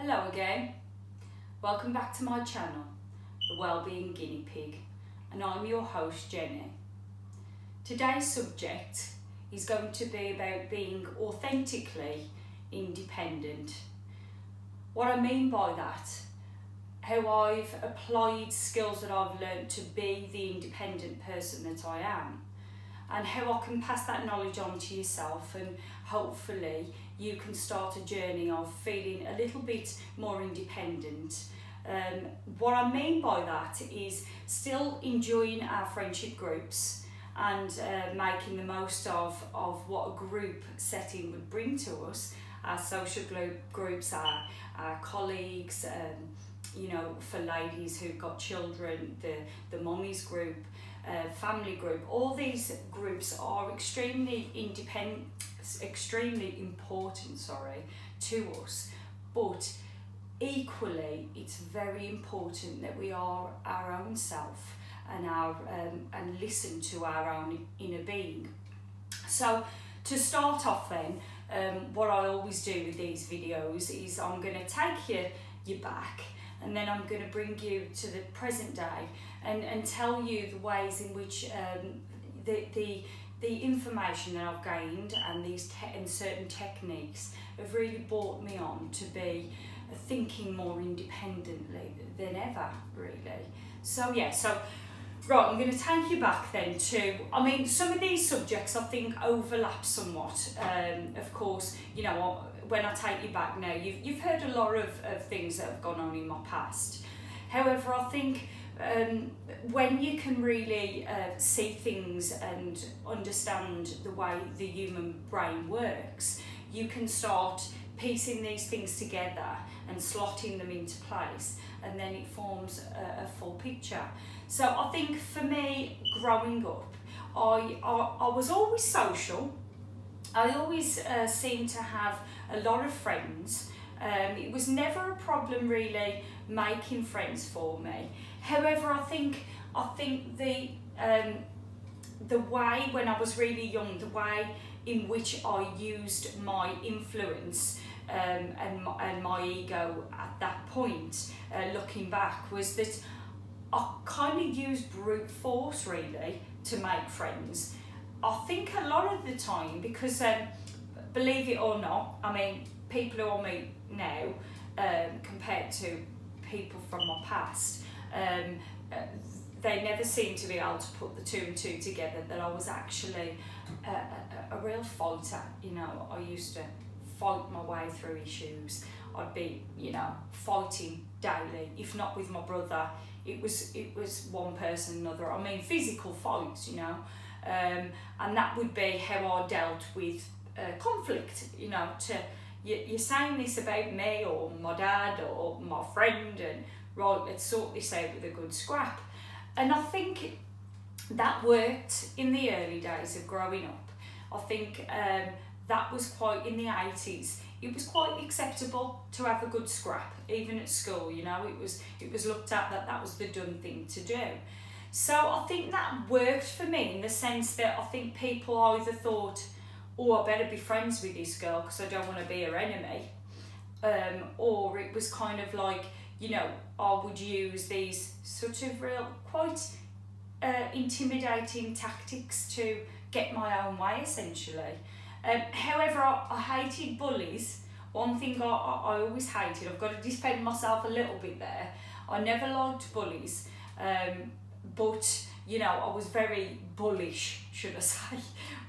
Hello again, welcome back to my channel, The Wellbeing Guinea Pig, and I'm your host Jenny. Today's subject is going to be about being authentically independent. What I mean by that, how I've applied skills that I've learned to be the independent person that I am, and how I can pass that knowledge on to yourself, and hopefully you can start a journey of feeling a little bit more independent. What I mean by that is still enjoying our friendship groups and making the most of what a group setting would bring to us, our social groups, our colleagues, for ladies who've got children, the mummies group, family group. All these groups are extremely important to us, but equally it's very important that we are our own self and and listen to our own inner being. So to start off then, what I always do with these videos is I'm going to take you back, and then I'm going to bring you to the present day and tell you the ways in which the information that I've gained and and certain techniques have really brought me on to be thinking more independently than ever, really. So right, I'm going to take you back then to, some of these subjects I think overlap somewhat. Of course, when I take you back now, you've heard a lot of things that have gone on in my past. However, I think when you can really see things and understand the way the human brain works, you can start piecing these things together and slotting them into place, and then it forms a full picture. So I think for me, growing up, I was always social. I always seemed to have a lot of friends. It was never a problem really making friends for me. However, I think the way when I was really young, the way in which I used my influence and my ego at that point, looking back, was that I kind of used brute force really to make friends. I think a lot of the time, because believe it or not, people who I meet now, compared to people from my past, they never seem to be able to put the two and two together, that I was actually a real fighter. I used to fight my way through issues. I'd be, fighting daily, if not with my brother, it was one person or another. Physical fights, and that would be how I dealt with conflict. You're saying this about me or my dad or my friend, and right, let's sort this out with a good scrap. And I think that worked in the early days of growing up. I think that was quite, in the 80s, it was quite acceptable to have a good scrap, even at school. It was looked at that was the done thing to do. So I think that worked for me, in the sense that I think people either thought, oh, I better be friends with this girl because I don't want to be her enemy, or it was kind of like, I would use these sort of real, quite intimidating tactics to get my own way, essentially. However, I hated bullies. One thing I always hated, I've got to defend myself a little bit there, I never liked bullies, but I was very bullish, should I say,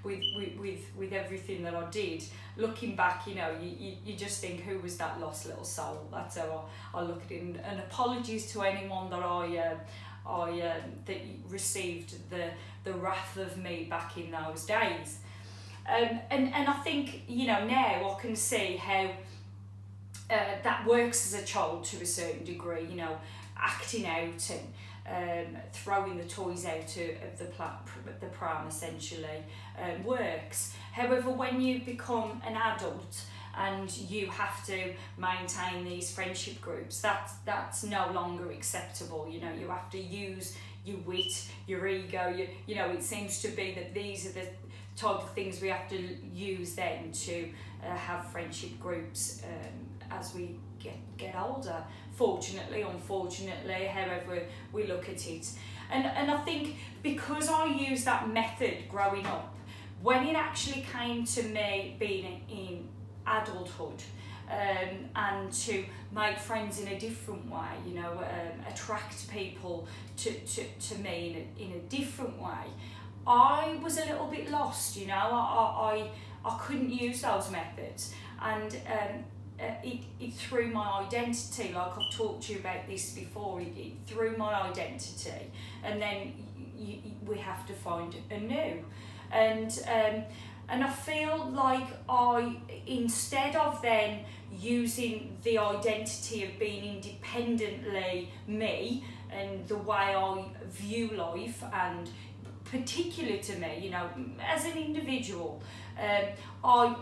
with everything that I did. Looking back, you just think, who was that lost little soul? That's how I look at it. And apologies to anyone that that received the wrath of me back in those days. And I think, now I can see how that works as a child to a certain degree, acting out and throwing the toys out of the pram, essentially, works. However, when you become an adult and you have to maintain these friendship groups, that's no longer acceptable. You have to use your wit, your ego. It seems to be that these are the type of things we have to use then to have friendship groups as we get older, fortunately, unfortunately, however we look at it. And I think because I used that method growing up, when it actually came to me being in adulthood, and to make friends in a different way, attract people to me in a different way, I was a little bit lost. I couldn't use those methods, and it threw my identity. Like I've talked to you about this before, it threw my identity, and then we have to find a new. And I feel like instead of then using the identity of being independently me and the way I view life, and particular to me, as an individual, I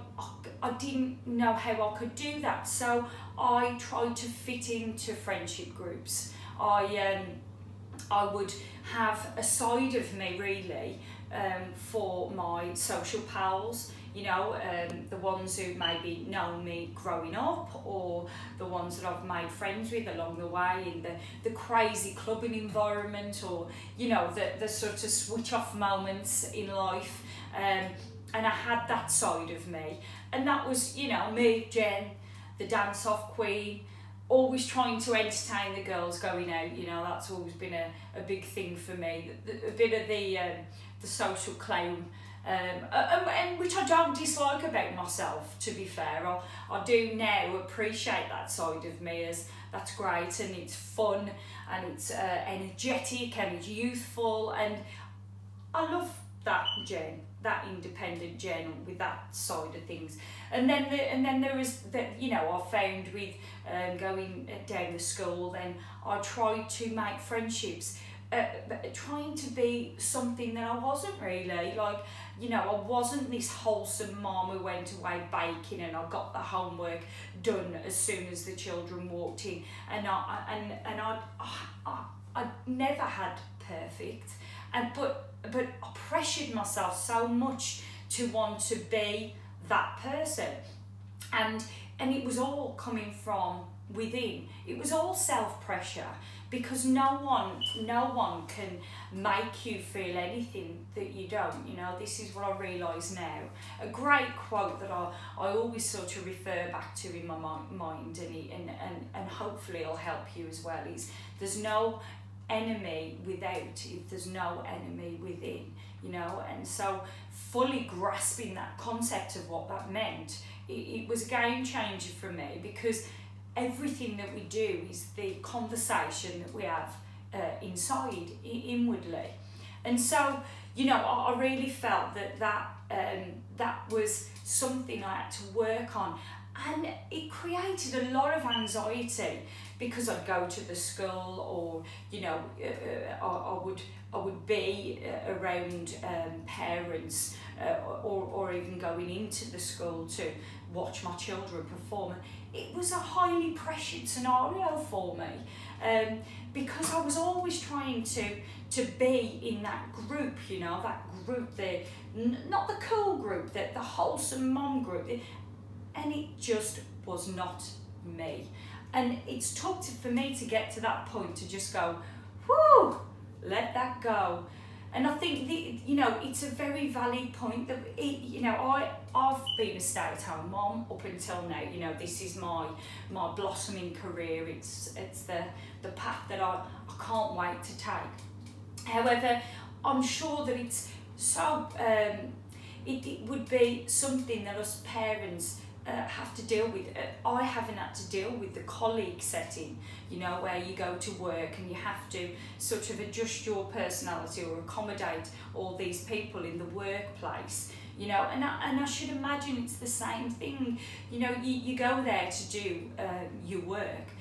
didn't know how I could do that. So I tried to fit into friendship groups. I would have a side of me really for my social pals, the ones who maybe know me growing up, or the ones that I've made friends with along the way in the crazy clubbing environment, or the sort of switch off moments in life, and I had that side of me, and that was me, Jen, the dance off queen, always trying to entertain the girls going out. That's always been a big thing for me, a bit of the social clown, and which I don't dislike about myself, to be fair. I do now appreciate that side of me, as that's great, and it's fun, and it's energetic, and it's youthful, and I love that Jen, that independent Jen with that side of things. And then there is that, I found with going down the school, then I tried to make friendships, trying to be something that I wasn't really. Like, I wasn't this wholesome mom who went away baking and I got the homework done as soon as the children walked in. And I never had perfect, but I pressured myself so much to want to be that person, and it was all coming from within. It was all self-pressure, because no one can make you feel anything that you don't. This is what I realise now. A great quote that I always sort of refer back to in my mind, and hopefully it'll help you as well, is there's no enemy without if there's no enemy within. And so fully grasping that concept of what that meant, it was a game changer for me, because everything that we do is the conversation that we have inside, inwardly. And so, I really felt that was something I had to work on, and it created a lot of anxiety, because I'd go to the school, or I would be around parents, or even going into the school to watch my children perform. It was a highly pressured scenario for me, because I was always trying to be in that group, that group, not the cool group, the wholesome mom group, and it just was not me. And it's took for me to get to that point to just go, whoo, let that go. And I think it's a very valid point that I've been a stay-at-home mom up until now. This is my blossoming career. It's the path that I can't wait to take. However, I'm sure that it's so it would be something that us parents have to deal with. I haven't had to deal with the colleague setting, where you go to work and you have to sort of adjust your personality or accommodate all these people in the workplace, and I should imagine it's the same thing. You go there to do your work,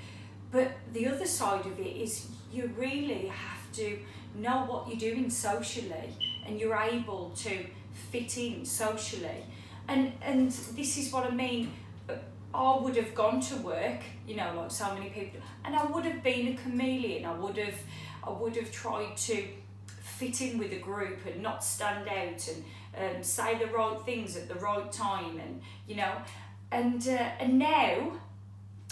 but the other side of it is you really have to know what you're doing socially, and you're able to fit in socially. And this is what I mean. I would have gone to work, like so many people, and I would have been a chameleon. I would have tried to fit in with a group and not stand out, and say the right things at the right time, and and now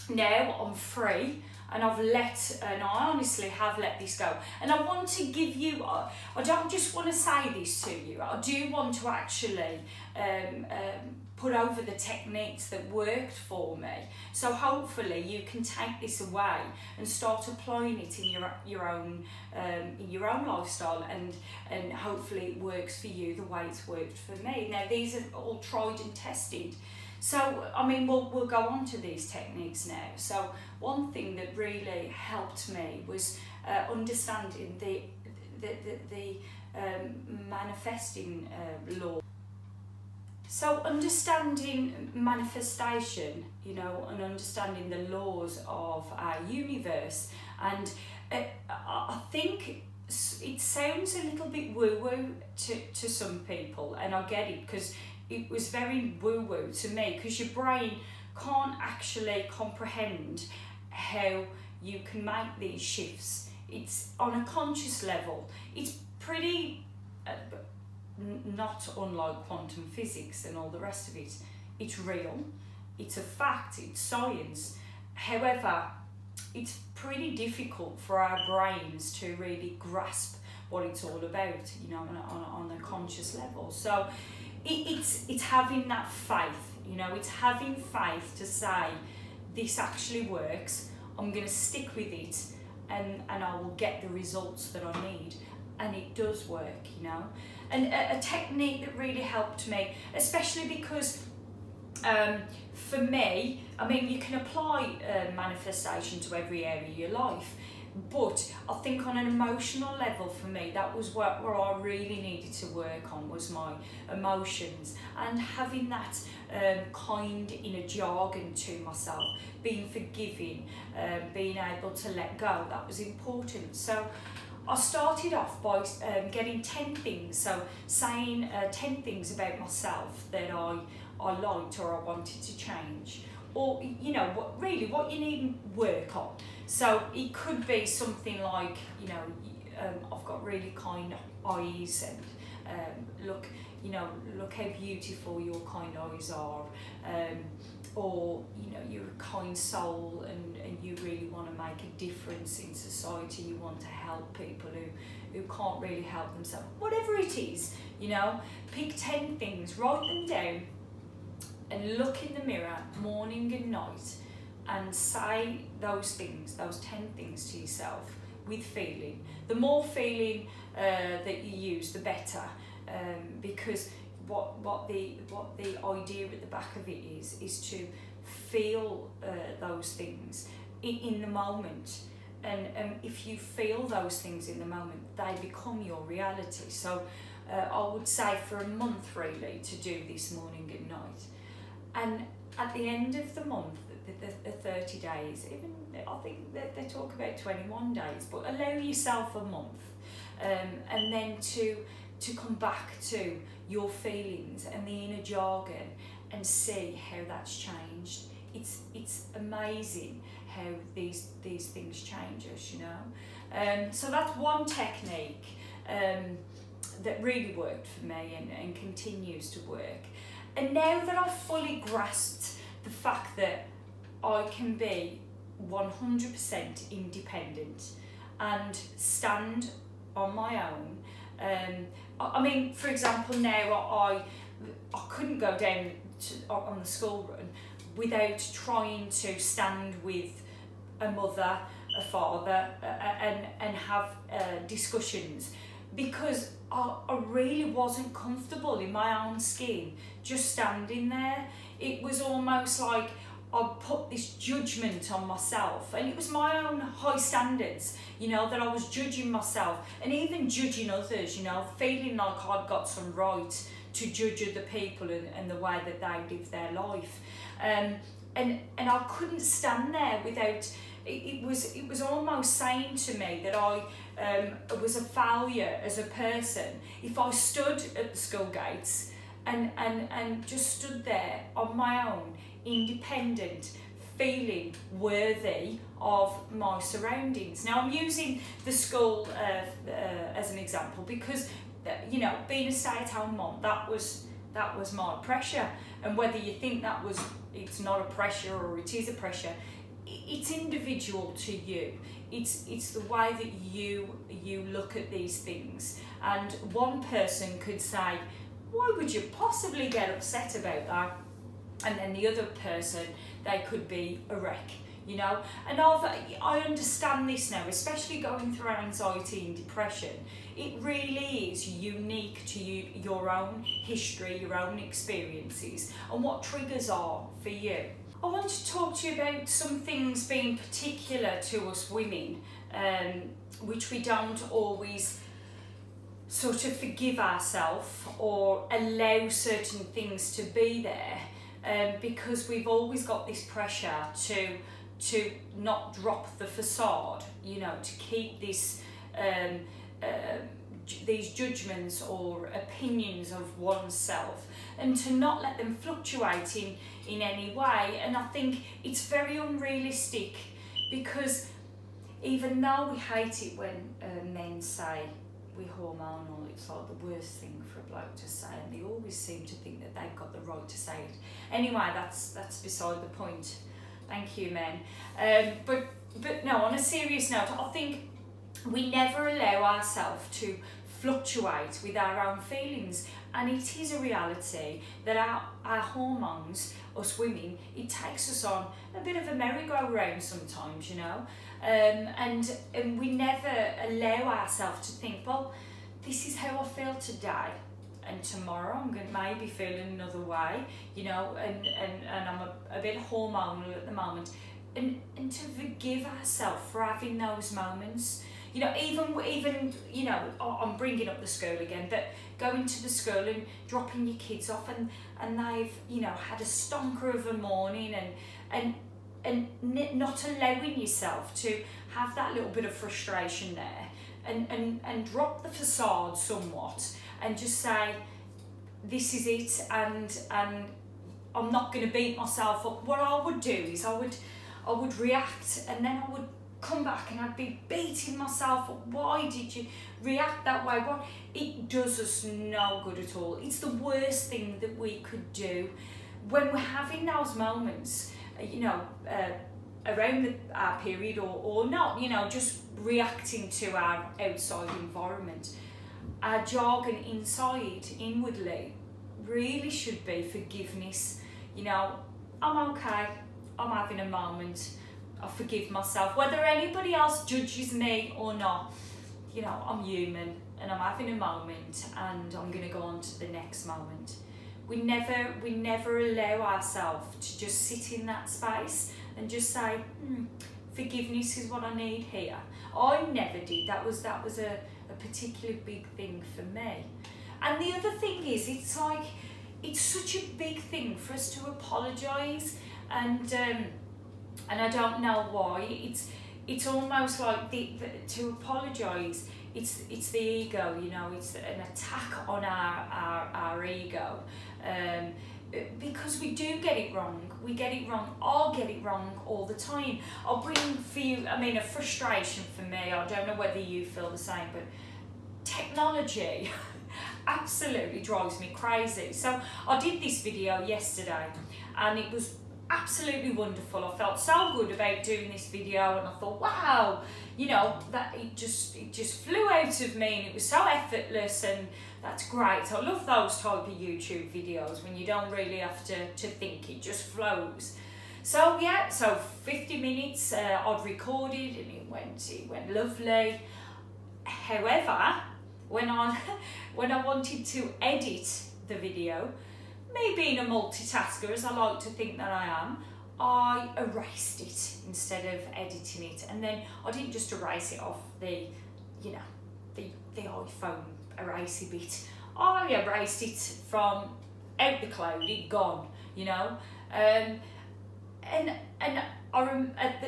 now I'm free, and I honestly have let this go. And I want to give you, I don't just want to say this to you, I do want to actually put over the techniques that worked for me. So hopefully you can take this away and start applying it in your own lifestyle, and hopefully it works for you the way it's worked for me. Now these are all tried and tested. So, I mean, we'll go on to these techniques now. So, one thing that really helped me was understanding the manifesting law. So, understanding manifestation, you know, and understanding the laws of our universe. And I think it sounds a little bit woo-woo to some people, and I get it, because it was very woo-woo to me, because your brain can't actually comprehend how you can make these shifts. It's on a conscious level. It's pretty not unlike quantum physics and all the rest of it. It's real, it's a fact, it's science. However, it's pretty difficult for our brains to really grasp what it's all about, you know, on a conscious level. So it's having that faith, you know, it's having faith to say, this actually works, I'm going to stick with it, and I will get the results that I need. And it does work, you know. And a technique that really helped me, especially because for me, I mean, you can apply manifestation to every area of your life, but I think on an emotional level for me, that was where I really needed to work on, was my emotions, and having that kind inner jargon to myself, being forgiving, being able to let go. That was important. So I started off by getting 10 things, so saying 10 things about myself that I liked or I wanted to change, or, you know, what you need to work on. So it could be something like, you know, I've got really kind eyes, and look how beautiful your kind eyes are, or, you know, you're a kind soul, and you really want to make a difference in society. You want to help people who can't really help themselves. Whatever it is, you know, pick 10 things, write them down, and look in the mirror morning and night, and say those things, those 10 things to yourself with feeling. The more feeling that you use, the better, because what the idea at the back of it is to feel those things in the moment, and if you feel those things in the moment, they become your reality. So I would say for a month really to do this morning and night, and at the end of the month, the 30 days, even I think they talk about 21 days, but allow yourself a month, and then to come back to your feelings and the inner jargon, and see how that's changed. It's amazing how these things change us, you know. So that's one technique that really worked for me, and continues to work. And now that I've fully grasped the fact that I can be 100% independent and stand on my own. I mean, for example, now I couldn't go down on the school run without trying to stand with a mother, a father, and have discussions, because I really wasn't comfortable in my own skin just standing there. It was almost like I put this judgment on myself, and it was my own high standards, you know, that I was judging myself, and even judging others, you know, feeling like I'd got some right to judge other people and the way that they live their life. And I couldn't stand there without, it was almost saying to me that I was a failure as a person if I stood at the school gates and just stood there on my own, independent, feeling worthy of my surroundings. Now I'm using the school as an example because, you know, being a stay-at-home mom, that was my pressure, and whether you think it's not a pressure or it is a pressure, it's individual to you. It's the way that you look at these things. And one person could say, why would you possibly get upset about that? And then the other person, they could be a wreck, you know. And I understand this now, especially going through anxiety and depression. It really is unique to you, your own history, your own experiences, and what triggers are for you. I want to talk to you about some things being particular to us women, which we don't always sort of forgive ourselves or allow certain things to be there, because we've always got this pressure to not drop the facade, you know, to keep this these judgments or opinions of oneself, and to not let them fluctuate in any way. And I think it's very unrealistic, because even though we hate it when men say we're hormonal, it's like the worst thing for a bloke to say, and they always seem to think that they've got the right to say it. Anyway, that's beside the point. Thank you, men. But no, on a serious note, I think we never allow ourselves to fluctuate with our own feelings, and it is a reality that our hormones, us women, it takes us on a bit of a merry-go-round sometimes, you know, and we never allow ourselves to think, well, this is how I feel today, and tomorrow I'm going to maybe feeling another way, you know, and I'm a bit hormonal at the moment, and to forgive ourselves for having those moments. You know, even you know, I'm bringing up the school again, but going to the school and dropping your kids off, and they've, you know, had a stonker of a morning, and not allowing yourself to have that little bit of frustration there, and drop the facade somewhat, and just say, this is it, and I'm not going to beat myself up. What I would do is I would react, and then I would come back and I'd be beating myself up. Why did you react that way? Well, it does us no good at all. It's the worst thing that we could do when we're having those moments, you know, around our period or not, you know, just reacting to our outside environment. Our jargon inside, inwardly, really should be forgiveness. You know, I'm okay, I'm having a moment, I forgive myself. Whether anybody else judges me or not, you know, I'm human and I'm having a moment, and I'm going to go on to the next moment. We never allow ourselves to just sit in that space and just say, forgiveness is what I need here. I never did. That was a particularly big thing for me. And the other thing is, it's like, it's such a big thing for us to apologise, and I don't know why. It's almost like to apologise. It's the ego, you know. It's an attack on our ego, because we do get it wrong. We get it wrong. I'll get it wrong all the time. I'll bring for you, I mean, a frustration for me. I don't know whether you feel the same, but technology absolutely drives me crazy. So I did this video yesterday, and it was absolutely wonderful. I felt so good about doing this video, and I thought, wow, you know, that it just flew out of me, and it was so effortless, and that's great. I love those type of YouTube videos when you don't really have to think, it just flows. So yeah, so 50 minutes I'd recorded, and it went lovely. However, when I wanted to edit the video, me being a multitasker, as I like to think that I am, I erased it instead of editing it. And then I didn't just erase it off the iPhone erasey bit. I erased it from out the cloud, it gone, you know. And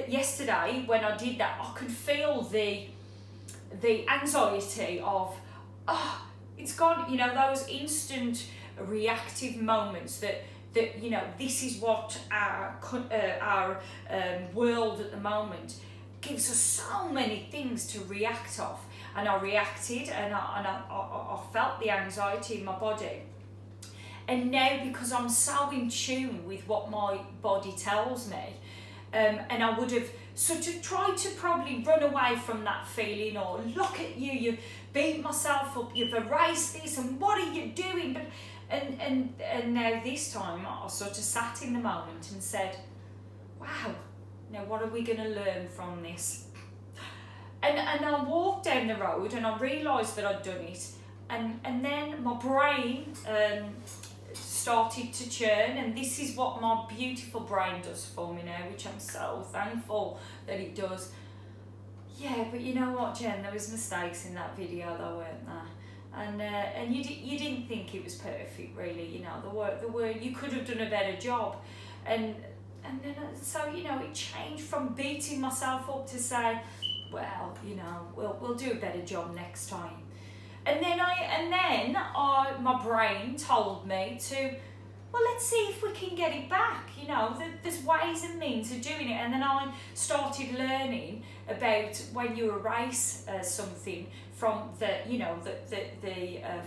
yesterday when I did that, I could feel the anxiety of, it's gone, you know, those instant reactive moments that you know, this is what our world at the moment gives us so many things to react off. And I reacted, and I felt the anxiety in my body. And now, because I'm so in tune with what my body tells me, and I would have sort of tried to probably run away from that feeling, or look at you, you've beat myself up, you've erased this, and what are you doing? But and now this time I sort of sat in the moment and said, wow, now what are we going to learn from this? And I walked down the road and I realised that I'd done it, and then my brain started to churn, and this is what my beautiful brain does for me now, which I'm so thankful that it does. Yeah, but you know what, Jen, there was mistakes in that video though, weren't there? And you didn't think it was perfect, really. You know, there were you could have done a better job, and then so you know, it changed from beating myself up to say, well, you know, we'll do a better job next time. And then my brain told me to, well, let's see if we can get it back. You know, there's ways and means of doing it. And then I started learning about when you erase something from the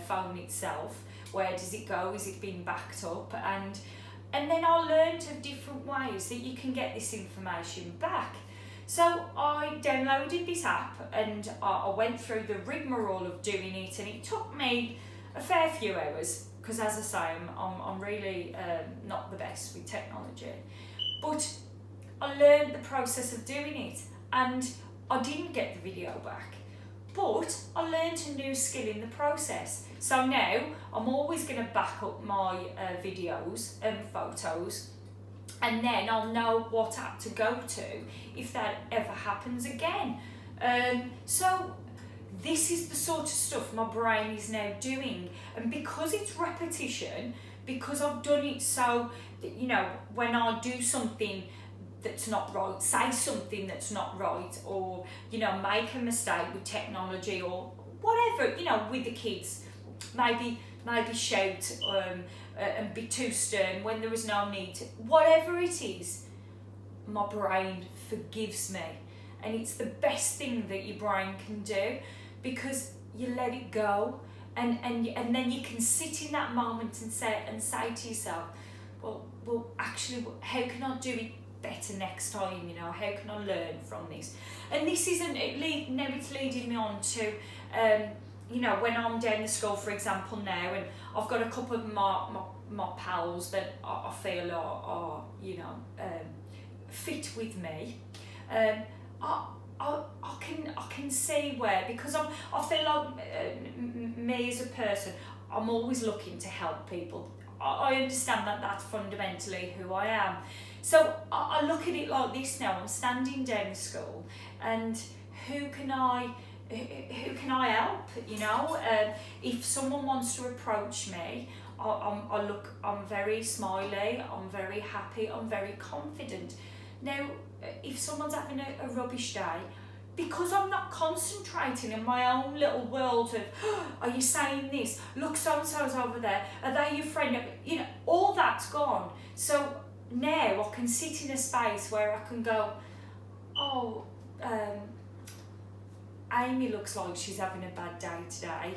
phone itself. Where does it go? Is it being backed up? And then I learned of different ways that you can get this information back. So I downloaded this app and I went through the rigmarole of doing it, and it took me a fair few hours because, as I say, I'm really not the best with technology. But I learned the process of doing it, and I didn't get the video back. But I learned a new skill in the process. So now I'm always going to back up my videos and photos, and then I'll know what app to go to if that ever happens again. So this is the sort of stuff my brain is now doing, and because it's repetition, because I've done it so that, you know, when I do something that's not right, say something that's not right, or, you know, make a mistake with technology or whatever, you know, with the kids, maybe shout and be too stern when there was no need to, whatever it is, my brain forgives me. And it's the best thing that your brain can do, because you let it go, and then you can sit in that moment and say to yourself, well actually, how can I do it better next time? You know, how can I learn from this? And this isn't now it's leading me on to you know, when I'm down the school, for example, now, and I've got a couple of my pals that I feel are you know, fit with me. I can see where, because I feel like me as a person, I'm always looking to help people. I understand that that's fundamentally who I am. So I look at it like this now. I'm standing down the school, and who can I help? You know, if someone wants to approach me, I'm very smiley, I'm very happy, I'm very confident. Now, if someone's having a rubbish day, because I'm not concentrating in my own little world of, oh, are you saying this? Look, so-and-so's over there. Are they your friend? You know, all that's gone. So now I can sit in a space where I can go, oh, Amy looks like she's having a bad day today.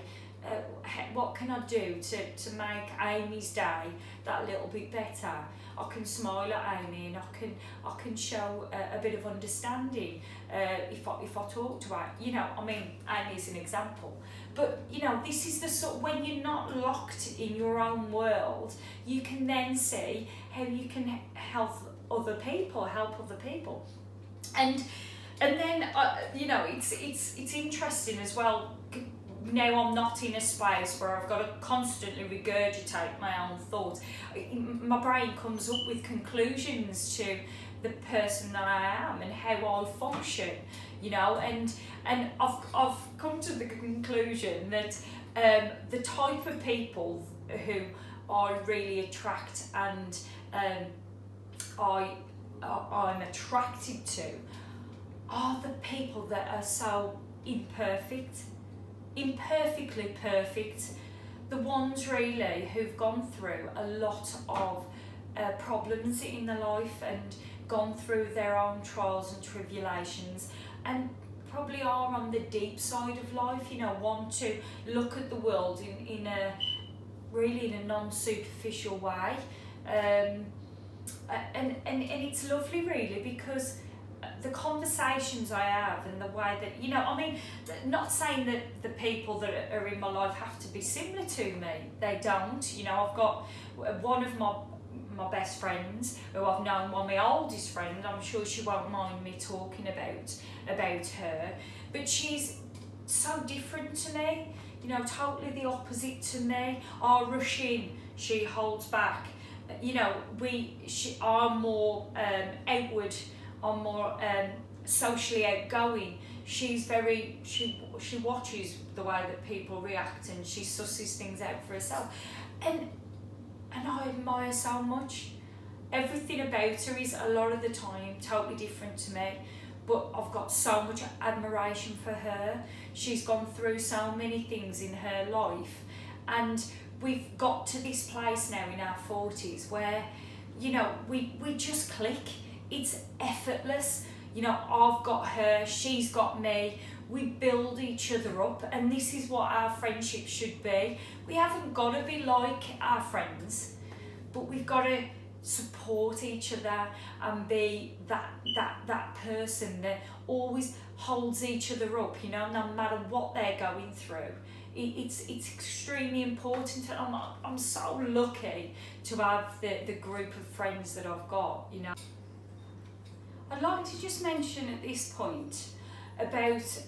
What can I do to make Amy's day that little bit better? I can smile at Amy, and I can show a bit of understanding if I talk to her. You know, I mean, Amy's an example, but you know, this is the sort, when you're not locked in your own world, you can then see how you can help other people, and then you know, it's interesting as well. Now I'm not in a space where I've got to constantly regurgitate my own thoughts. My brain comes up with conclusions to the person that I am and how I function, you know, and I've come to the conclusion that the type of people who I really attract and I'm attracted to are the people that are so imperfectly perfect, the ones really who've gone through a lot of problems in their life and gone through their own trials and tribulations, and probably are on the deep side of life, you know, want to look at the world in a non-superficial way. and it's lovely really, because the conversations I have and the way that, you know, I mean, not saying that the people that are in my life have to be similar to me, they don't. You know, I've got one of my best friends who I've known, my oldest friend, I'm sure she won't mind me talking about her, but she's so different to me, you know, totally the opposite to me. I rush in, she holds back. You know, I'm more outward, I'm more socially outgoing. She's very, she watches the way that people react, and she susses things out for herself. And I admire so much. Everything about her is, a lot of the time, totally different to me, but I've got so much admiration for her. She's gone through so many things in her life, and we've got to this place now in our 40s where, you know, we just click. It's effortless. You know, I've got her, she's got me. We build each other up, and this is what our friendship should be. We haven't got to be like our friends, but we've got to support each other and be that person that always holds each other up, you know, no matter what they're going through. It's extremely important, and I'm so lucky to have the group of friends that I've got, you know. I'd like to just mention at this point about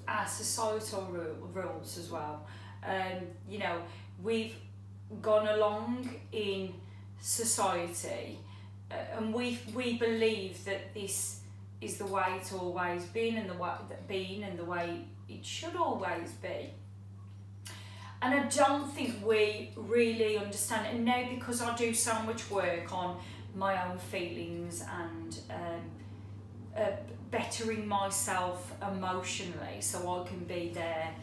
our societal rules as well. You know, we've gone along in society, and we believe that this is the way it's always been, and the way it should always be. And I don't think we really understand it. And now, because I do so much work on my own feelings and bettering myself emotionally so I can be there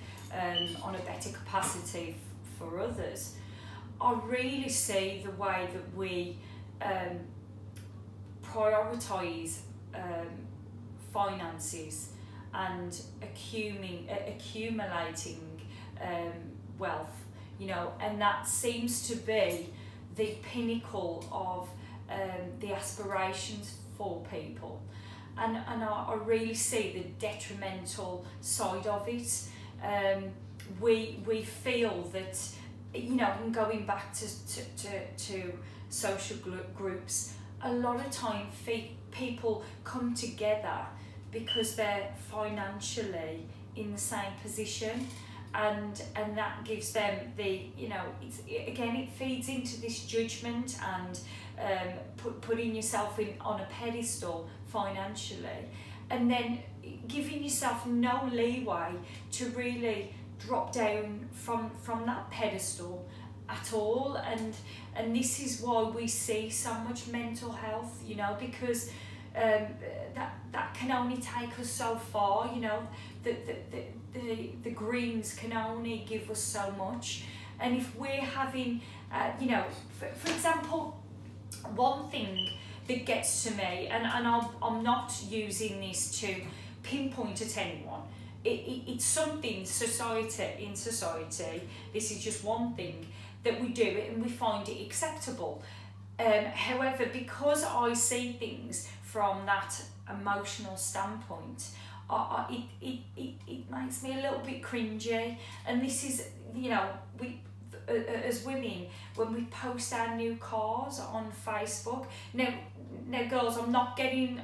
on a better capacity for others, I really see the way that we prioritise finances and accumulating wealth, you know, and that seems to be the pinnacle of the aspirations for people, and I really see the detrimental side of it. We feel that, you know, and going back to social groups, a lot of time people come together because they're financially in the same position, and that gives them the, you know, it feeds into this judgment and putting yourself on a pedestal financially, and then giving yourself no leeway to really drop down from that pedestal at all. And this is why we see so much mental health, you know, because that can only take us so far, you know. The greens can only give us so much, and if we're having, you know, for example, one thing that gets to me, and I'm not using this to pinpoint at anyone, it's something in society, this is just one thing that we do it and we find it acceptable. However, because I see things from that emotional standpoint, it makes me a little bit cringy. And this is, you know, we as women, when we post our new cars on Facebook, now girls, I'm not getting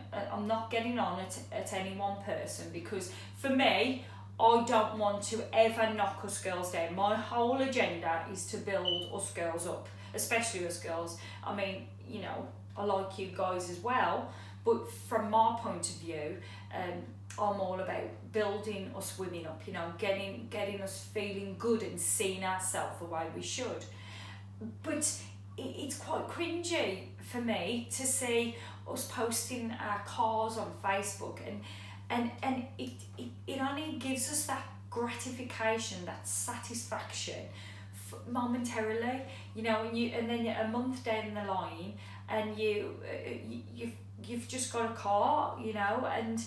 on at any one person, because for me, I don't want to ever knock us girls down. My whole agenda is to build us girls up, especially us girls. I mean, you know, I like you guys as well, but from my point of view, I'm all about building us women up, you know, getting us feeling good and seeing ourselves the way we should. But it's quite cringy for me to see us posting our cars on Facebook, and it only gives us that gratification, that satisfaction momentarily, you know, and then a month down the line, and you've just got a car, you know, and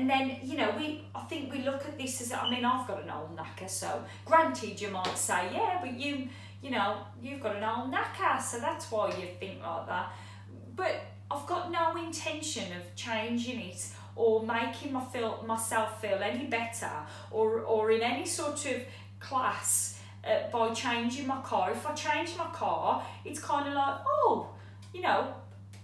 then, you know, I think we look at this as, I mean, I've got an old knacker, so granted you might say, yeah, but you you know, you've got an old knacker, so that's why you think like that. But I've got no intention of changing it or making myself feel any better or in any sort of class by changing my car. If I change my car, it's kind of like, oh, you know,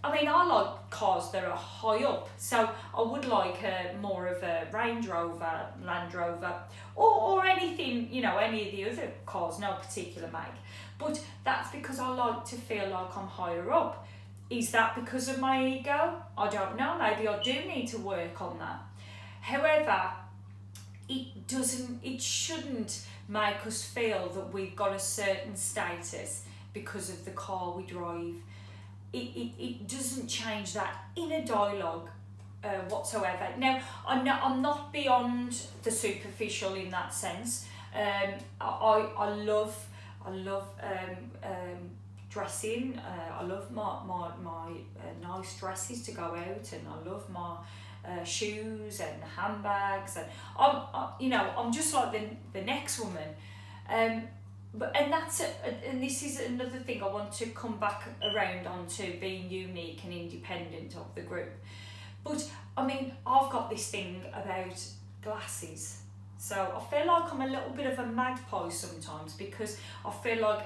I mean, I like cars that are high up, so I would like more of a Range Rover, Land Rover, or anything, you know, any of the other cars, no particular make. But that's because I like to feel like I'm higher up. Is that because of my ego? I don't know, maybe I do need to work on that. However, it shouldn't make us feel that we've got a certain status because of the car we drive. It doesn't change that inner dialogue whatsoever. Now, I'm not beyond the superficial in that sense. I love dressing. I love my nice dresses to go out, and I love my shoes and handbags, and I'm just like the next woman. And this is another thing I want to come back around onto, being unique and independent of the group. But I mean, I've got this thing about glasses. So I feel like I'm a little bit of a magpie sometimes, because I feel like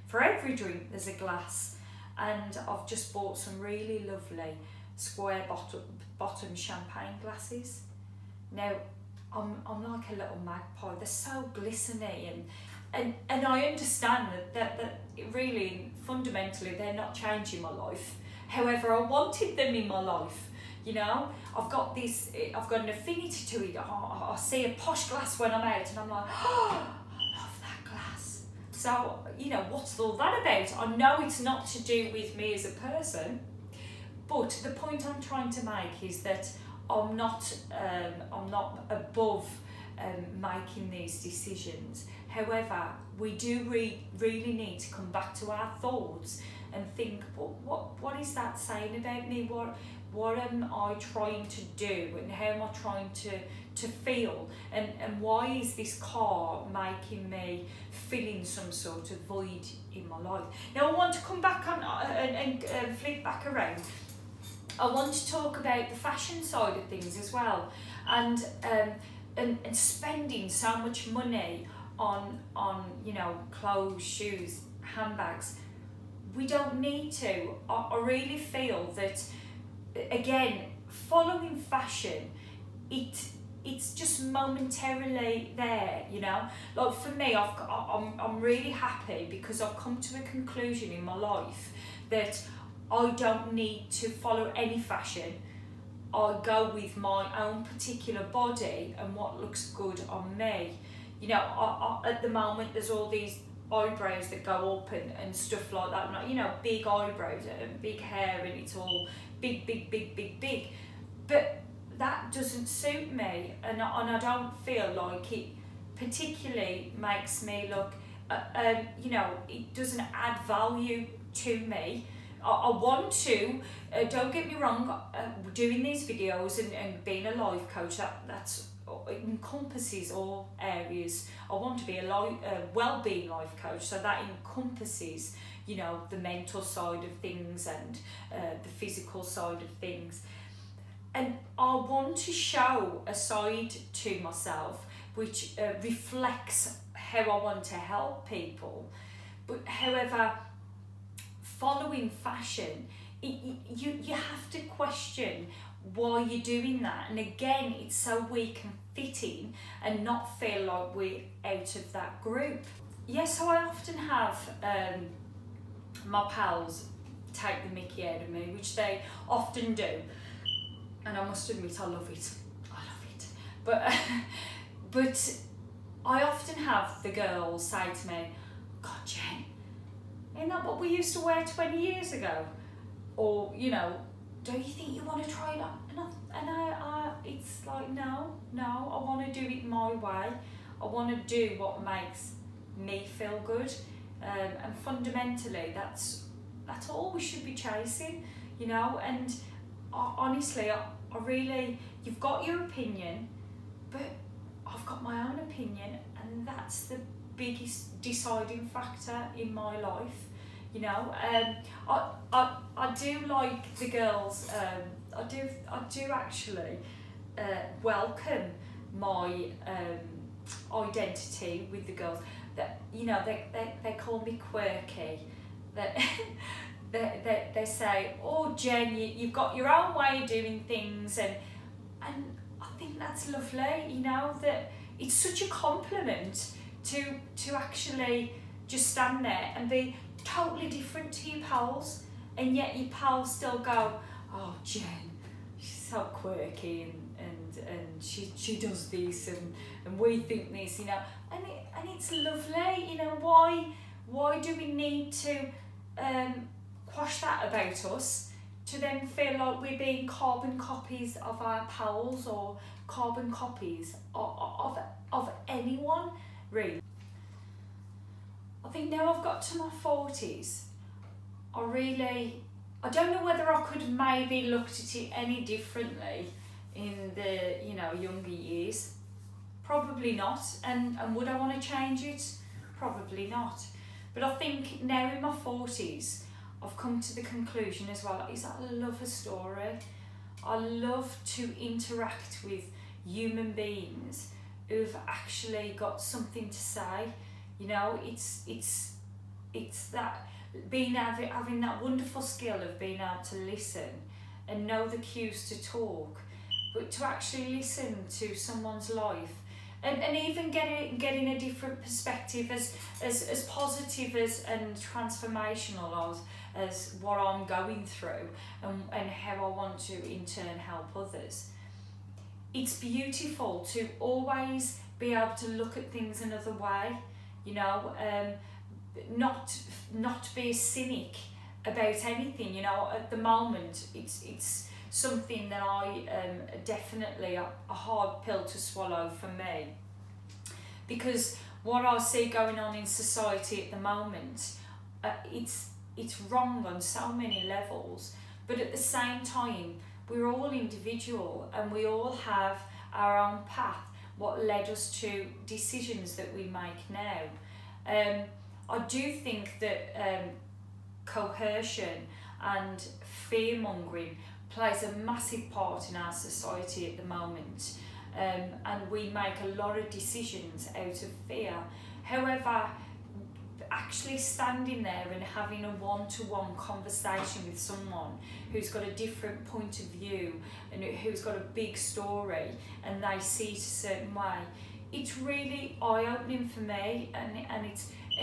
for every drink there's a glass, and I've just bought some really lovely square bottom champagne glasses. Now, I'm like a little magpie. They're so glistening, and I understand that really fundamentally they're not changing my life. However, I wanted them in my life. You know, I've got an affinity to it. I see a posh glass when I'm out, and I'm like, oh, I love that glass. So, you know, what's all that about? I know it's not to do with me as a person, but the point I'm trying to make is that I'm not above making these decisions. However, we do really need to come back to our thoughts and think, what is that saying about me? What am I trying to do, and how am I trying to feel, and why is this car making me feeling some sort of void in my life? Now, I want to come back on and flip back around. I want to talk about the fashion side of things as well, and spending so much money on you know, clothes, shoes, handbags. We don't need to. I really feel that, again, following fashion, it's just momentarily there, you know. Like for me, I'm really happy because I've come to a conclusion in my life that I don't need to follow any fashion. I go with my own particular body and what looks good on me. You know, at the moment there's all these eyebrows that go up and stuff like that. You know, big eyebrows and big hair, and it's all big. But that doesn't suit me, and I don't feel like it particularly makes me look, you know, it doesn't add value to me. I want to, don't get me wrong, doing these videos and being a life coach, that's encompasses all areas. I want to be a well-being life coach, so that encompasses, you know, the mental side of things and the physical side of things. And I want to show a side to myself which reflects how I want to help people. But however, following fashion, you have to question why you're doing that. And again, it's so we can fit in and not feel like we're out of that group. So I often have my pals take the mickey out of me, which they often do. And I must admit, I love it. But I often have the girls say to me, God, Jen, isn't that what we used to wear 20 years ago? Or, you know, don't you think you want to try it on? And I it's like, no, I want to do it my way. I want to do what makes me feel good. And fundamentally, that's all we should be chasing, you know. And honestly, I really, you've got your opinion, but I've got my own opinion, and that's the biggest deciding factor in my life. You know, I do like the girls. I do actually welcome my identity with the girls. That, you know, they call me quirky. That they say, oh Jen, you've got your own way of doing things, and I think that's lovely. You know, that it's such a compliment to actually just stand there and be totally different to your pals, and yet your pals still go, oh Jen, she's so quirky, and she does this, and we think this, you know, and it's lovely. You know, why do we need to quash that about us, to then feel like we're being carbon copies of our pals, or carbon copies of anyone, really? I think now I've got to my 40s, I don't know whether I could maybe looked at it any differently in the, you know, younger years. Probably not. And would I want to change it? Probably not. But I think now in my 40s, I've come to the conclusion as well, is that I love a story. I love to interact with human beings who've actually got something to say. You know, it's that having that wonderful skill of being able to listen and know the cues to talk, but to actually listen to someone's life, and even getting a different perspective, as positive and transformational as what I'm going through, and how I want to in turn help others. It's beautiful to always be able to look at things another way, you know, not be a cynic about anything. You know, at the moment it's something that I definitely a hard pill to swallow for me, because what I see going on in society at the moment, it's wrong on so many levels, but at the same time we're all individual and we all have our own path, what led us to decisions that we make now. I do think that coercion and fear-mongering plays a massive part in our society at the moment, and we make a lot of decisions out of fear. However, actually standing there and having a one-to-one conversation with someone who's got a different point of view and who's got a big story and they see it a certain way, it's really eye-opening for me, and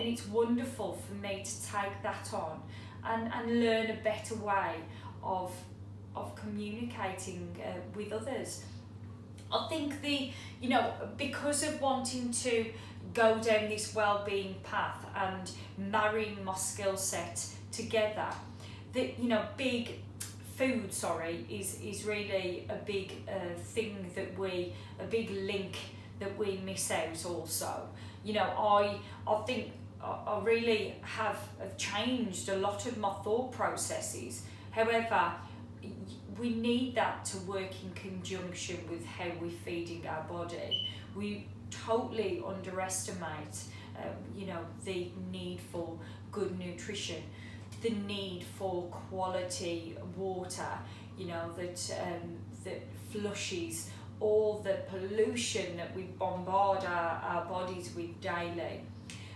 it's wonderful for me to take that on and learn a better way of communicating with others. I think because of wanting to go down this well-being path and marrying my skill set together, that, you know, big food, is really a big thing that a big link that we miss out also. You know, I think I really have changed a lot of my thought processes. However, we need that to work in conjunction with how we're feeding our body. We totally underestimate, the need for good nutrition, the need for quality water, that flushes all the pollution that we bombard our bodies with daily.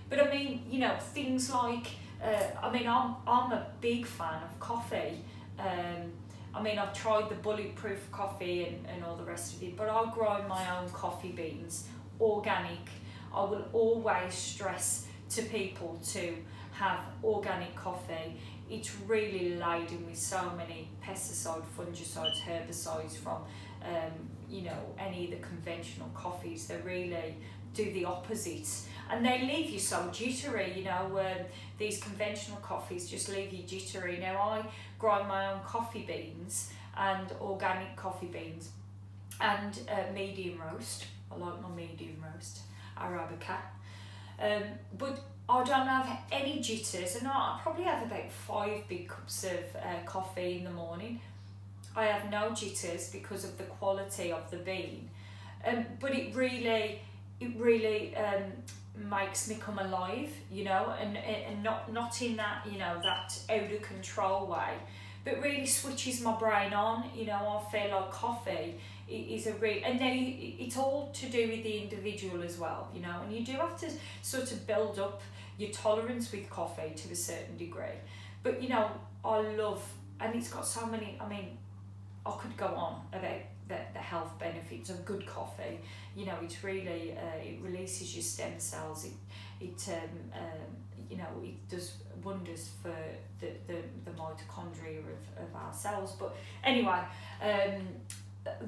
But I mean, things like, I'm a big fan of coffee. I've tried the bulletproof coffee and all the rest of it, but I grow my own coffee beans, organic. I will always stress to people to have organic coffee. It's really laden with so many pesticides, fungicides, herbicides from any of the conventional coffees. They really do the opposite, and they leave you so jittery. These conventional coffees just leave you jittery. Now I grow my own coffee beans and organic coffee beans, and medium roast. I like my medium roast, Arabica. But I don't have any jitters, and I probably have about 5 big cups of coffee in the morning. I have no jitters because of the quality of the bean, but it really makes me come alive, you know, and not in that, you know, that out of control way, but really switches my brain on. You know, I feel like coffee is a real, and now it's all to do with the individual as well, you know, and you do have to sort of build up your tolerance with coffee to a certain degree. But, you know, I love, and it's got so many, I mean, I could go on about the health benefits of good coffee. You know, it's really, it releases your stem cells, it you know, it does wonders for the mitochondria of our cells. But anyway,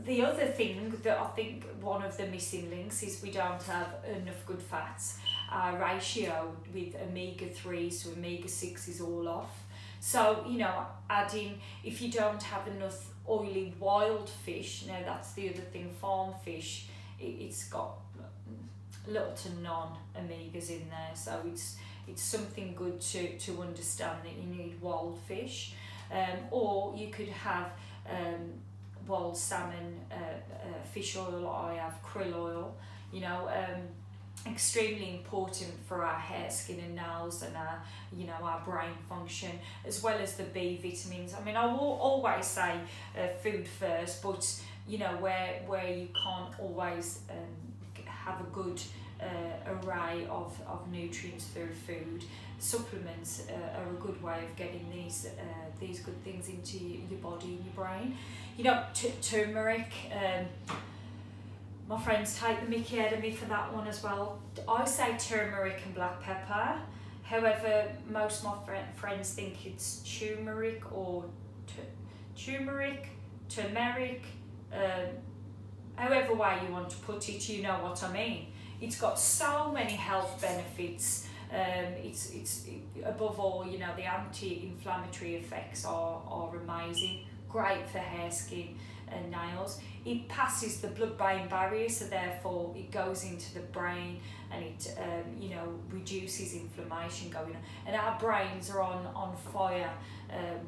the other thing that I think one of the missing links is we don't have enough good fats. Our ratio with omega-3s to omega-6 is all off. So, you know, adding, if you don't have enough oily wild fish, now that's the other thing, farm fish, it's got little to none omegas in there, so it's something good to understand that you need wild fish, or you could have wild salmon, fish oil. I have krill oil, you know, extremely important for our hair, skin and nails, and our, you know, our brain function, as well as the B vitamins. I mean, I will always say food first, but you know, where you can't always have a good array of nutrients through food, supplements are a good way of getting these good things into your body and your brain. You know, turmeric. My friends take the mickey out of me for that one as well. I say turmeric and black pepper. However, most of my friends think it's turmeric or turmeric, however way you want to put it, you know what I mean. It's got so many health benefits. It's above all, you know, the anti-inflammatory effects are amazing. Great for hair, skin and nails. It passes the blood-brain barrier, so therefore it goes into the brain, and it you know, reduces inflammation going on. And our brains are on fire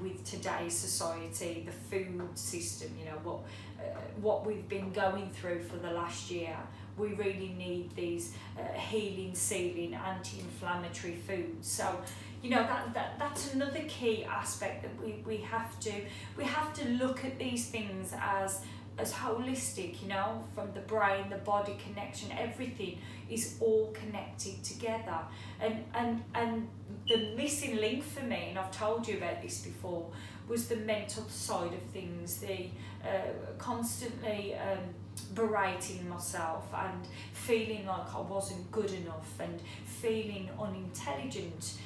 with today's society, the food system, you know, what we've been going through for the last year. We really need these healing, sealing, anti-inflammatory foods. So, you know, that's another key aspect that we have to look at these things as holistic, you know, from the brain, the body connection, everything is all connected together. And the missing link for me, and I've told you about this before, was the mental side of things, the constantly berating myself and feeling like I wasn't good enough and feeling unintelligent.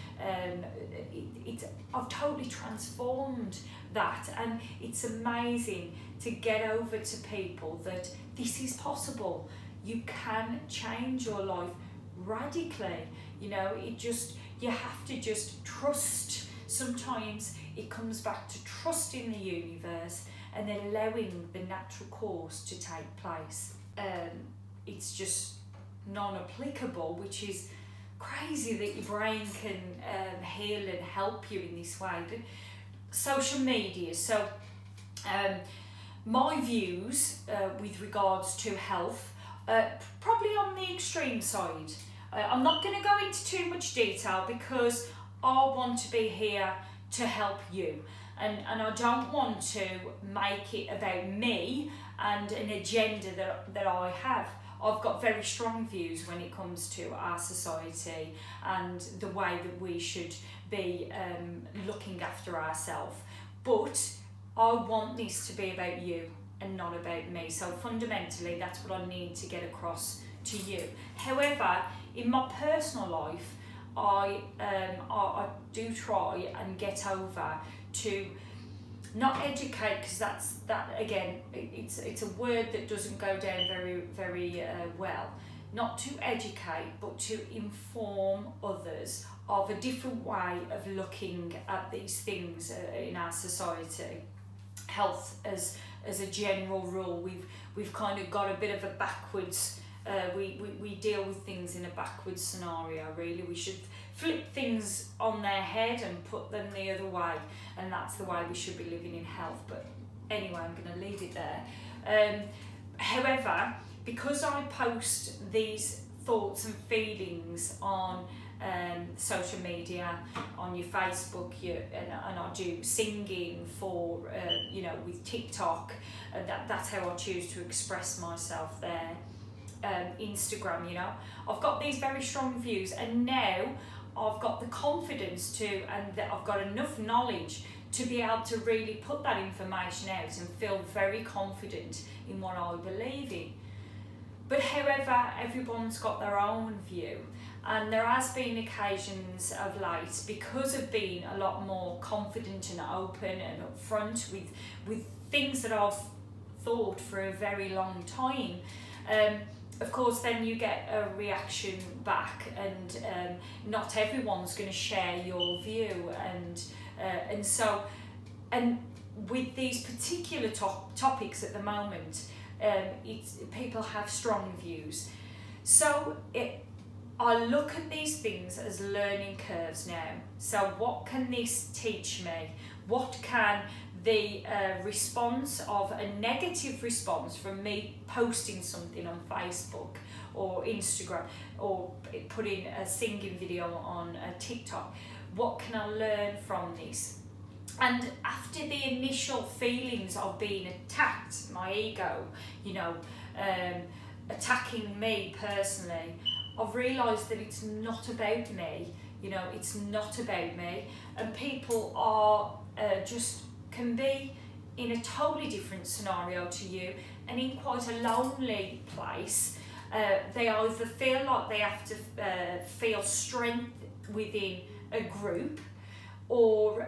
I've totally transformed that, and it's amazing to get over to people that this is possible. You can change your life radically. You know, you have to just trust. Sometimes it comes back to trusting the universe and allowing the natural course to take place. It's just non-applicable, which is crazy that your brain can heal and help you in this way. But social media, so my views with regards to health, probably on the extreme side. I'm not going to go into too much detail because I want to be here to help you, and I don't want to make it about me and an agenda that I have. I've got very strong views when it comes to our society and the way that we should be looking after ourselves. But I want this to be about you and not about me. So fundamentally, that's what I need to get across to you. However, in my personal life, I do try and get over to not educate, because that again, it's a word that doesn't go down very well. Not to educate, but to inform others of a different way of looking at these things in our society. Health as a general rule, we've kind of got a bit of a backwards. We deal with things in a backwards scenario. Really, we should flip things on their head and put them the other way, and that's the way we should be living in health. But anyway, I'm going to leave it there. However, because I post these thoughts and feelings on social media, on your Facebook, and I do singing for, with TikTok, and that's how I choose to express myself there. Instagram, I've got these very strong views, and now I've got the confidence to, and that I've got enough knowledge to be able to really put that information out and feel very confident in what I believe in. But however, everyone's got their own view, and there has been occasions of late, because of being a lot more confident and open and upfront with things that I've thought for a very long time. Of course, then you get a reaction back, and not everyone's going to share your view, and so with these particular topics at the moment, people have strong views. So I look at these things as learning curves now. So what can this teach me? What can the response of a negative response from me posting something on Facebook or Instagram, or putting a singing video on a TikTok, what can I learn from this? And after the initial feelings of being attacked, my ego, attacking me personally, I've realised that it's not about me, it's not about me, and people are can be in a totally different scenario to you, and in quite a lonely place. They either feel like they have to feel strength within a group, or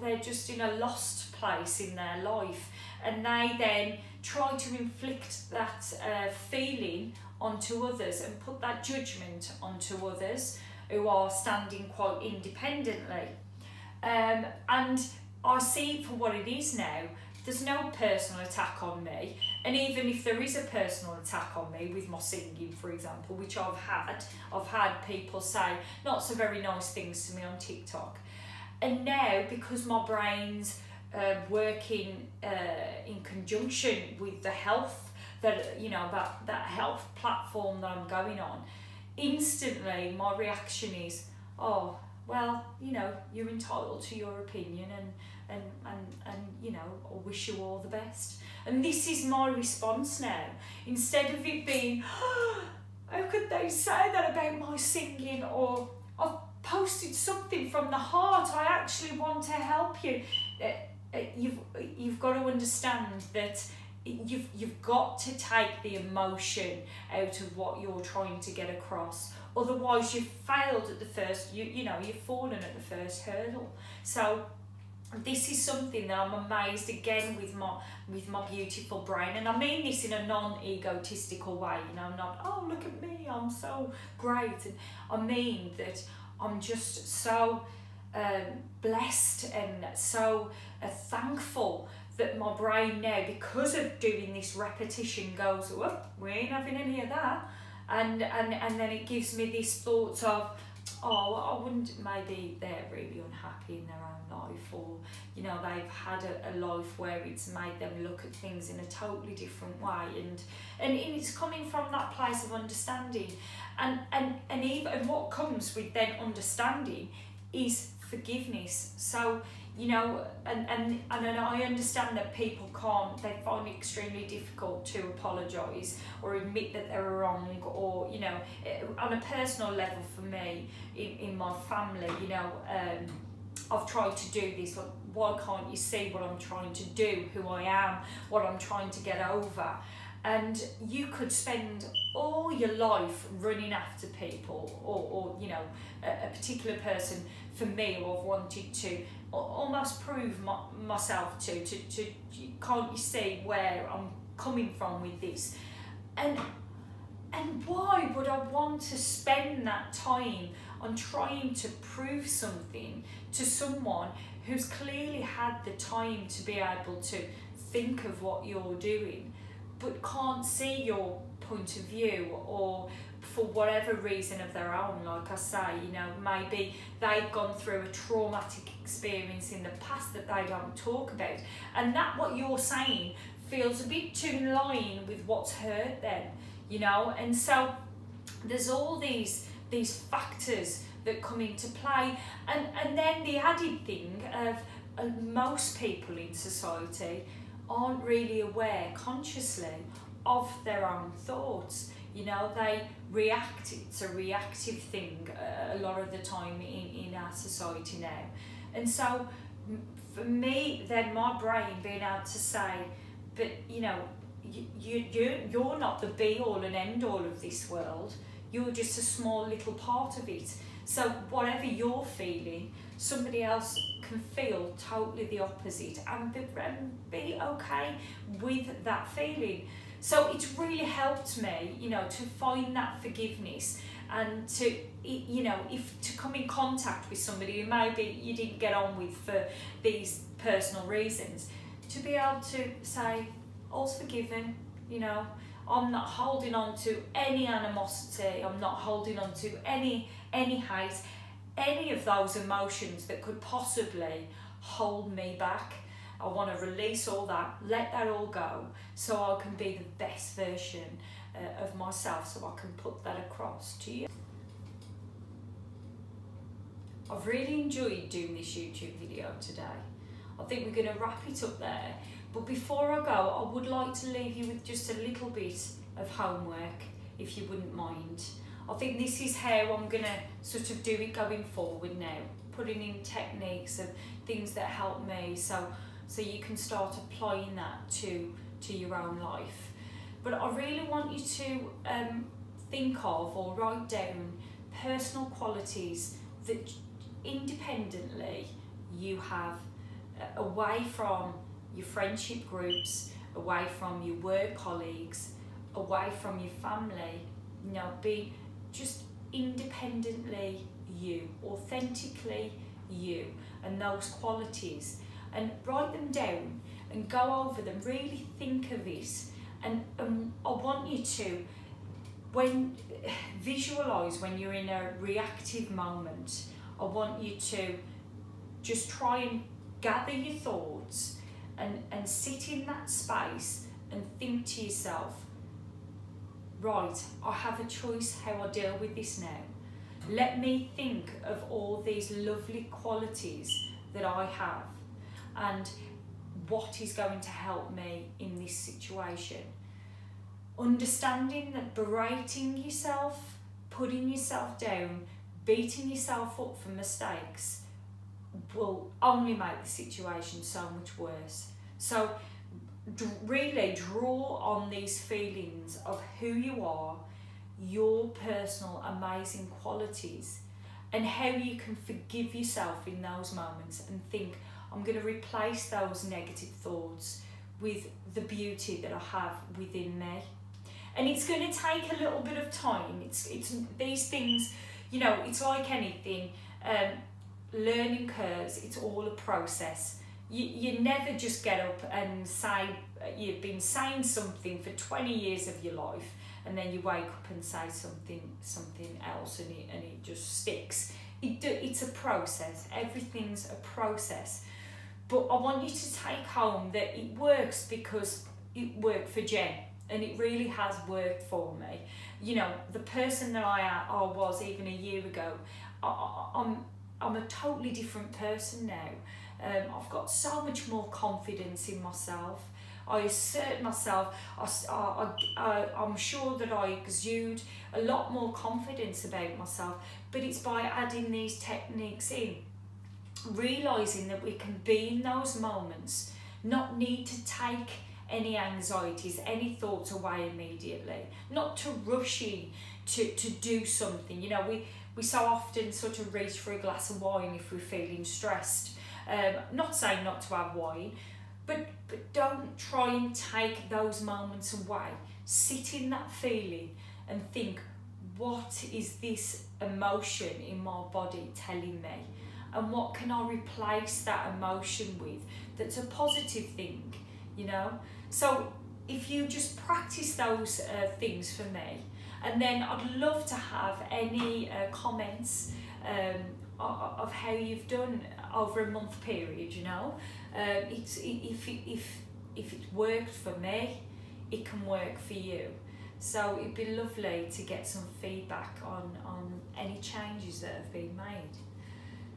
they're just in a lost place in their life, and they then try to inflict that feeling onto others and put that judgment onto others who are standing quite independently. And I see it for what it is now. There's no personal attack on me, and even if there is a personal attack on me with my singing, for example, which I've had people say not so very nice things to me on TikTok. And now, because my brain's working in conjunction with the health, that health platform that I'm going on, instantly my reaction is, oh, well, you're entitled to your opinion, and I wish you all the best. And this is my response now. Instead of it being, oh, how could they say that about my singing, or I've posted something from the heart, I actually want to help you. You've got to understand that you've got to take the emotion out of what you're trying to get across. Otherwise, you've failed at the first. You've fallen at the first hurdle. So this is something that I'm amazed again with my beautiful brain, and I mean this in a non-egotistical way. I'm not, oh, look at me, I'm so great. And I mean that I'm just so blessed and so thankful that my brain now, because of doing this repetition, goes, oh, we ain't having any of that, and then it gives me these thoughts of, oh, I wouldn't, maybe they're really unhappy in their own life, or they've had a life where it's made them look at things in a totally different way, and it's coming from that place of understanding, and even what comes with then understanding is forgiveness. So and I understand that people they find it extremely difficult to apologise or admit that they're wrong, or on a personal level for me, in my family, I've tried to do this, like, why can't you see what I'm trying to do, who I am, what I'm trying to get over? And you could spend all your life running after people, or a particular person, for me, who I've wanted to almost prove myself to can't you see where I'm coming from with this? And why would I want to spend that time on trying to prove something to someone who's clearly had the time to be able to think of what you're doing, but can't see your point of view, or for whatever reason of their own, like I say, maybe they've gone through a traumatic experience in the past that they don't talk about, and that what you're saying feels a bit too in line with what's hurt them, and so there's all these factors that come into play, and then the added thing of most people in society aren't really aware consciously of their own thoughts. You know, they react, it's a reactive thing a lot of the time in our society now. And so for me, then my brain being able to say, but you know, you're not the be all and end all of this world, you're just a small little part of it. So whatever you're feeling, somebody else can feel totally the opposite and be okay with that feeling. So it's really helped me, you know, to find that forgiveness, and to, you know, if to come in contact with somebody who maybe you didn't get on with for these personal reasons, to be able to say, all's forgiven, you know, I'm not holding on to any animosity, I'm not holding on to any hate, any of those emotions that could possibly hold me back. I want to release all that, let that all go, so I can be the best version of myself, so I can put that across to you. I've really enjoyed doing this YouTube video today. I think we're going to wrap it up there. But before I go, I would like to leave you with just a little bit of homework, if you wouldn't mind. I think this is how I'm going to sort of do it going forward now, putting in techniques of things that help me, so you can start applying that to your own life. But I really want you to think of or write down personal qualities that independently you have away from your friendship groups, away from your work colleagues, away from your family. You know, be just independently you, authentically you, and those qualities, and write them down and go over them, really think of it. And I want you to, visualise when you're in a reactive moment. I want you to just try and gather your thoughts and sit in that space and think to yourself, right, I have a choice how I deal with this now. Let me think of all these lovely qualities that I have and what is going to help me in this situation. Understanding that berating yourself, putting yourself down, beating yourself up for mistakes will only make the situation so much worse. So really draw on these feelings of who you are, your personal amazing qualities, and how you can forgive yourself in those moments, and think, I'm going to replace those negative thoughts with the beauty that I have within me. And it's going to take a little bit of time. It's these things, you know, it's like anything, learning curves, it's all a process. You never just get up and say, you've been saying something for 20 years of your life, and then you wake up and say something else, and it just sticks. It's a process. Everything's a process. But I want you to take home that it works because it worked for Jen, and it really has worked for me. You know, the person that I was even a year ago, I'm a totally different person now. I've got so much more confidence in myself. I assert myself. I'm sure that I exude a lot more confidence about myself, but it's by adding these techniques in, realising that we can be in those moments, not need to take any anxieties, any thoughts away immediately, not to rush in to do something. You know, we so often sort of reach for a glass of wine if we're feeling stressed. Not saying not to have wine, but don't try and take those moments away. Sit in that feeling and think, what is this emotion in my body telling me? And what can I replace that emotion with that's a positive thing, you know? So if you just practice those things for me, and then I'd love to have any comments of how you've done over a month period, you know. If it worked for me, it can work for you. So it'd be lovely to get some feedback on any changes that have been made.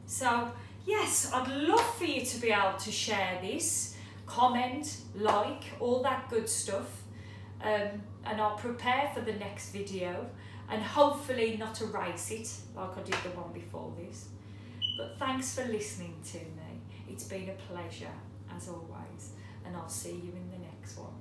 So yes, I'd love for you to be able to share this, comment, like, all that good stuff. And I'll prepare for the next video and hopefully not erase it like I did the one before this. But thanks for listening to me. It's been a pleasure as always, and I'll see you in the next one.